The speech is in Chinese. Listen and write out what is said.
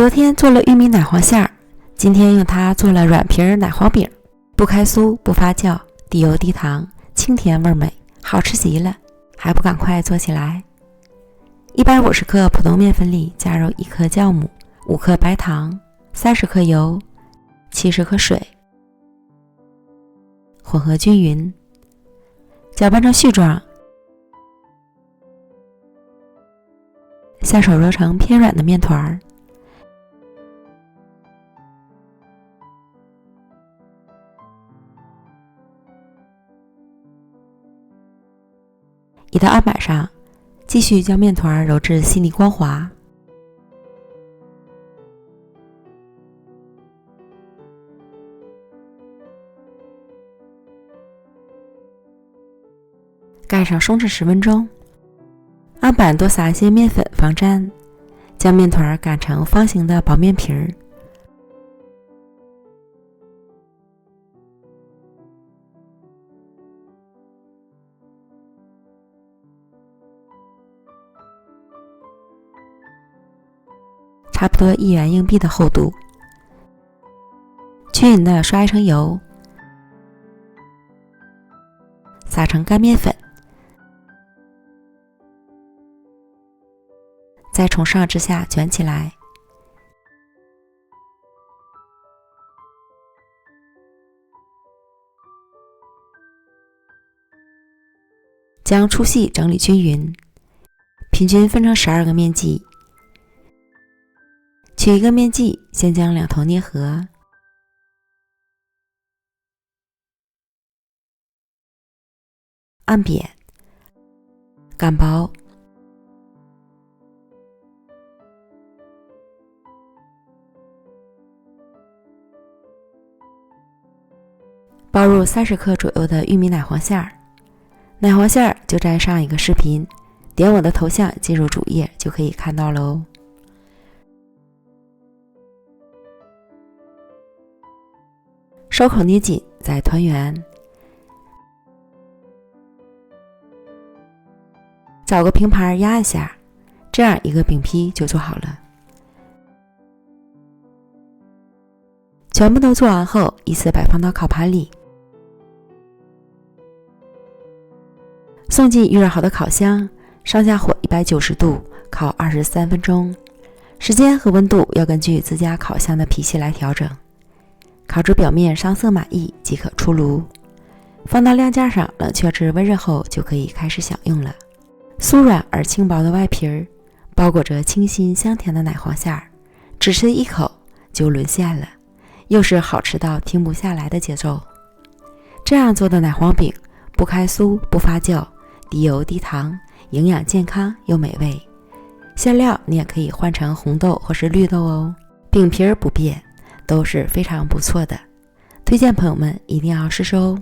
昨天做了玉米奶黄馅儿，今天用它做了软皮奶黄饼，不开酥不发酵，低油低糖，清甜味美，好吃极了，还不赶快做起来！150克普通面粉里加入1克酵母、5克白糖、30克油、70克水，混合均匀，搅拌成絮状，下手揉成偏软的面团。移到案板上，继续将面团揉至细腻光滑。盖上松弛10分钟，案板多撒一些面粉防粘，将面团擀成方形的薄面皮儿。差不多1元硬币的厚度，均匀的刷一层油，撒成干面粉，再从上至下卷起来，将粗细整理均匀，平均分成12个面剂。取一个面剂，先将两头捏合，按扁，擀薄，包入30克左右的玉米奶黄馅儿。奶黄馅儿就在上一个视频，点我的头像进入主页就可以看到了哦。收口捏紧，再团圆，找个平盘压一下，这样一个饼坯就做好了。全部都做完后，依次摆放到烤盘里，送进预热好的烤箱，上下火190度烤23分钟，时间和温度要根据自家烤箱的脾气来调整。烤至表面上色满意即可出炉，放到晾架上冷却至微热后就可以开始享用了。酥软而轻薄的外皮儿，包裹着清新香甜的奶黄馅儿，只吃一口就沦陷了，又是好吃到停不下来的节奏。这样做的奶黄饼不开酥不发酵，低油低糖，营养健康又美味。馅料你也可以换成红豆或是绿豆哦，饼皮儿不变，都是非常不错的，推荐朋友们一定要试试哦。